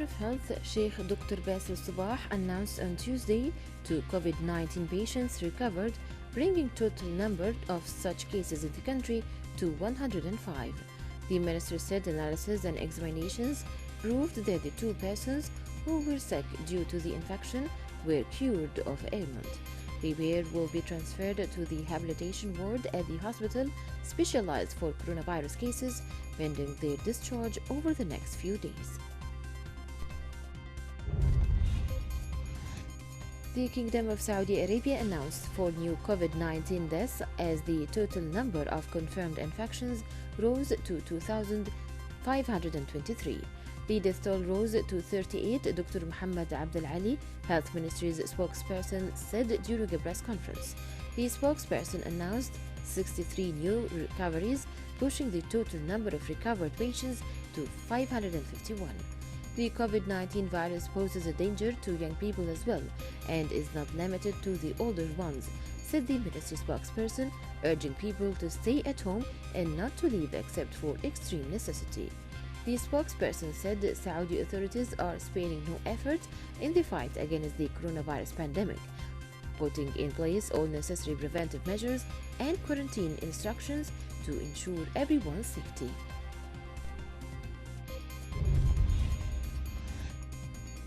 of Health, Sheikh Dr. Basil Sabah, announced on Tuesday two COVID-19 patients recovered, bringing total number of such cases in the country to 105. The minister said analysis and examinations proved that the two persons who were sick due to the infection were cured of ailment. The pair will be transferred to the rehabilitation ward at the hospital specialized for coronavirus cases, pending their discharge over the next few days. The Kingdom of Saudi Arabia announced 4 new COVID-19 deaths as the total number of confirmed infections rose to 2,523. The death toll rose to 38, Dr. Muhammad Abdel Ali, Health Ministry's spokesperson, said during a press conference. The spokesperson announced 63 new recoveries, pushing the total number of recovered patients to 551. The COVID-19 virus poses a danger to young people as well and is not limited to the older ones, said the ministry spokesperson, urging people to stay at home and not to leave except for extreme necessity. The spokesperson said that Saudi authorities are sparing no effort in the fight against the coronavirus pandemic, putting in place all necessary preventive measures and quarantine instructions to ensure everyone's safety.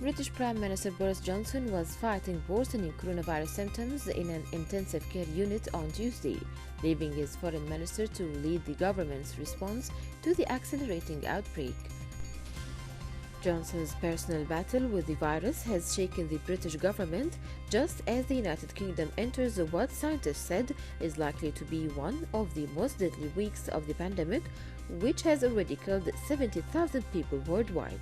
British Prime Minister Boris Johnson was fighting worsening coronavirus symptoms in an intensive care unit on Tuesday, leaving his foreign minister to lead the government's response to the accelerating outbreak. Johnson's personal battle with the virus has shaken the British government just as the United Kingdom enters what scientists said is likely to be one of the most deadly weeks of the pandemic, which has already killed 70,000 people worldwide.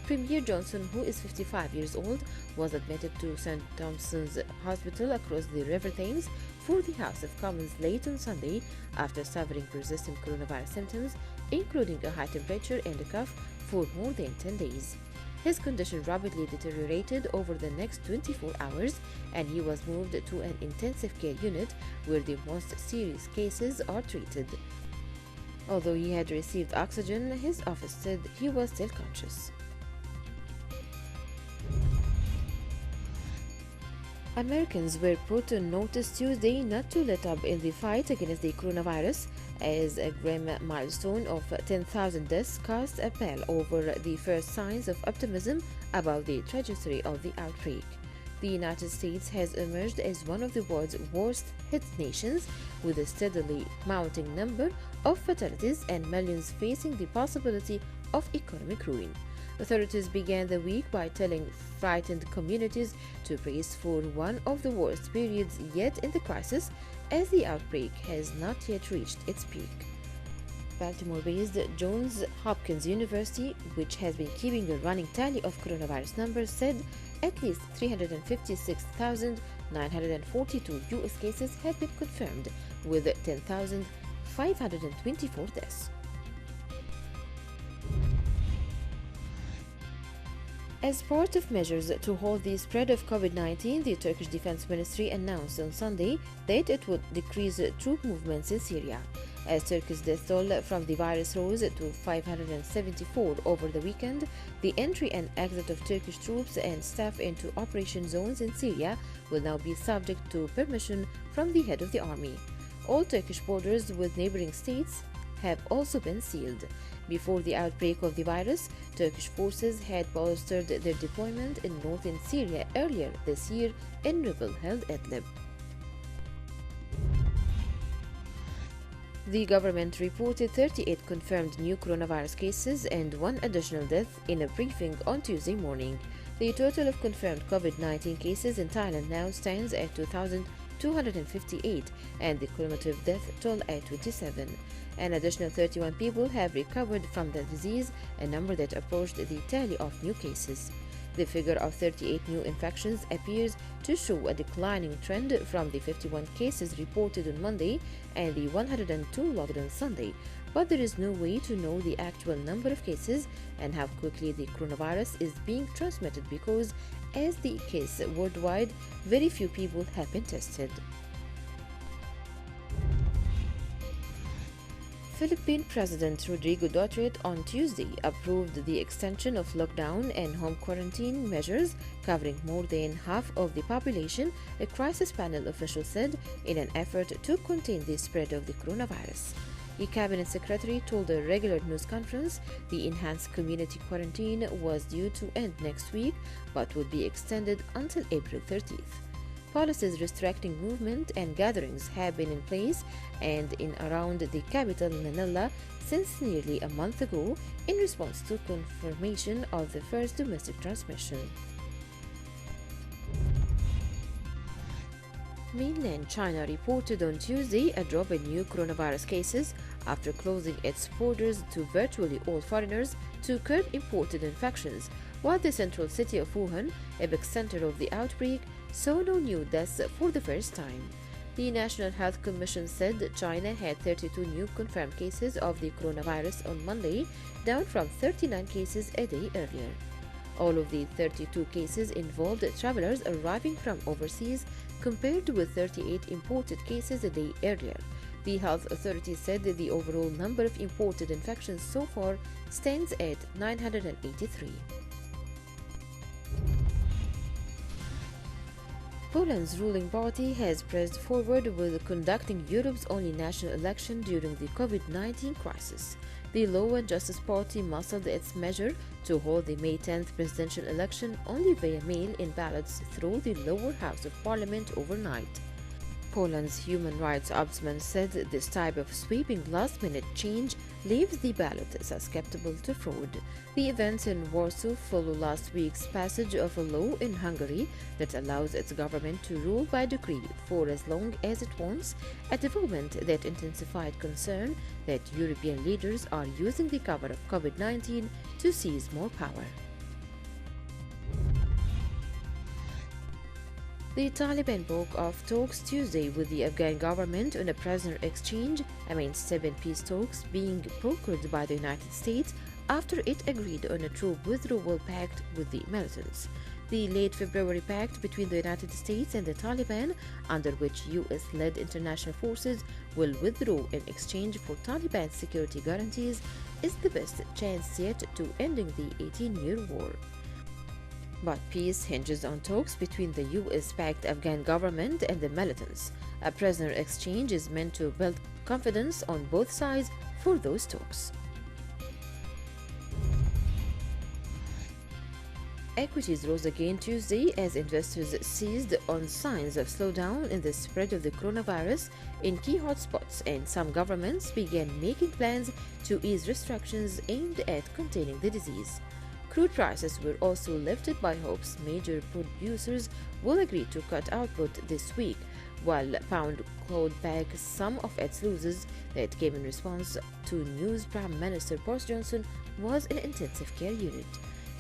Premier Johnson, who is 55 years old, was admitted to St. Thomas's Hospital across the River Thames for the House of Commons late on Sunday after suffering persistent coronavirus symptoms, including a high temperature and a cough, for more than 10 days. His condition rapidly deteriorated over the next 24 hours, and he was moved to an intensive care unit where the most serious cases are treated. Although he had received oxygen, his office said he was still conscious. Americans were put on notice Tuesday not to let up in the fight against the coronavirus as a grim milestone of 10,000 deaths cast a pall over the first signs of optimism about the trajectory of the outbreak. The United States has emerged as one of the world's worst-hit nations, with a steadily mounting number of fatalities and millions facing the possibility of economic ruin. Authorities began the week by telling frightened communities to brace for one of the worst periods yet in the crisis, as the outbreak has not yet reached its peak. Baltimore-based Johns Hopkins University, which has been keeping a running tally of coronavirus numbers, said at least 356,942 U.S. cases have been confirmed, with 10,524 deaths. As part of measures to halt the spread of COVID-19, the Turkish Defense Ministry announced on Sunday that it would decrease troop movements in Syria. As Turkey's death toll from the virus rose to 574 over the weekend, the entry and exit of Turkish troops and staff into operation zones in Syria will now be subject to permission from the head of the army. All Turkish borders with neighboring states have also been sealed. Before the outbreak of the virus, Turkish forces had bolstered their deployment in northern Syria earlier this year in rebel-held Idlib. The government reported 38 confirmed new coronavirus cases and one additional death in a briefing on Tuesday morning. The total of confirmed COVID-19 cases in Thailand now stands at 2,258 and the cumulative death toll at 27. An additional 31 people have recovered from the disease, a number that approached the tally of new cases. The figure of 38 new infections appears to show a declining trend from the 51 cases reported on Monday and the 102 logged on Sunday, but there is no way to know the actual number of cases and how quickly the coronavirus is being transmitted because, as the case worldwide, very few people have been tested. Philippine President Rodrigo Duterte on Tuesday approved the extension of lockdown and home quarantine measures covering more than half of the population, a crisis panel official said, in an effort to contain the spread of the coronavirus. The cabinet secretary told a regular news conference the enhanced community quarantine was due to end next week but would be extended until April 30th. Policies restricting movement and gatherings have been in place and in around the capital Manila since nearly a month ago in response to confirmation of the first domestic transmission. Mainland China reported on Tuesday a drop in new coronavirus cases after closing its borders to virtually all foreigners to curb imported infections, while the central city of Wuhan, epicenter of the outbreak, saw no new deaths for the first time. The National Health Commission said China had 32 new confirmed cases of the coronavirus on Monday, down from 39 cases a day earlier. All of the 32 cases involved travelers arriving from overseas, compared with 38 imported cases a day earlier. The health authority said that the overall number of imported infections so far stands at 983. Poland's ruling party has pressed forward with conducting Europe's only national election during the COVID-19 crisis. The Law and Justice Party muscled its measure to hold the May 10th presidential election only via mail-in ballots through the lower house of parliament overnight. Poland's human rights ombudsman said this type of sweeping last-minute change leaves the ballot susceptible to fraud. The events in Warsaw follow last week's passage of a law in Hungary that allows its government to rule by decree for as long as it wants, a development that intensified concern that European leaders are using the cover of COVID-19 to seize more power. The Taliban broke off talks Tuesday with the Afghan government on a prisoner exchange amid 7 peace talks being brokered by the United States after it agreed on a troop withdrawal pact with the militants. The late February pact between the United States and the Taliban, under which U.S.-led international forces will withdraw in exchange for Taliban security guarantees, is the best chance yet to ending the 18-year war. But peace hinges on talks between the U.S.-backed Afghan government and the militants. A prisoner exchange is meant to build confidence on both sides for those talks. Equities rose again Tuesday as investors seized on signs of slowdown in the spread of the coronavirus in key hotspots, and some governments began making plans to ease restrictions aimed at containing the disease. Crude prices were also lifted by hopes major producers will agree to cut output this week, while pound clawed back some of its losses that came in response to news Prime Minister Boris Johnson was in intensive care unit.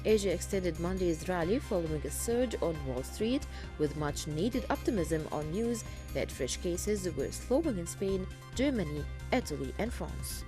Asia extended Monday's rally following a surge on Wall Street, with much-needed optimism on news that fresh cases were slowing in Spain, Germany, Italy, and France.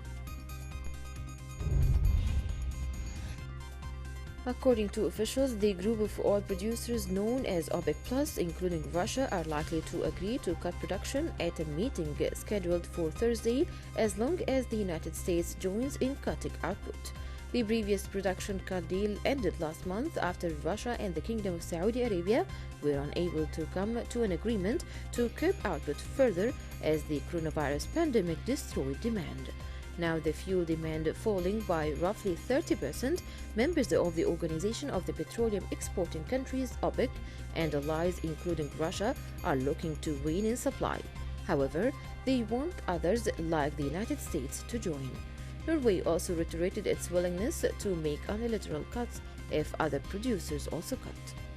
According to officials, the group of oil producers known as OPEC+, including Russia, are likely to agree to cut production at a meeting scheduled for Thursday as long as the United States joins in cutting output. The previous production cut deal ended last month after Russia and the Kingdom of Saudi Arabia were unable to come to an agreement to curb output further as the coronavirus pandemic destroyed demand. Now, the fuel demand falling by roughly 30%, members of the Organization of the Petroleum Exporting Countries, OPEC, and allies including Russia are looking to rein in supply. However, they want others like the United States to join. Norway also reiterated its willingness to make unilateral cuts if other producers also cut.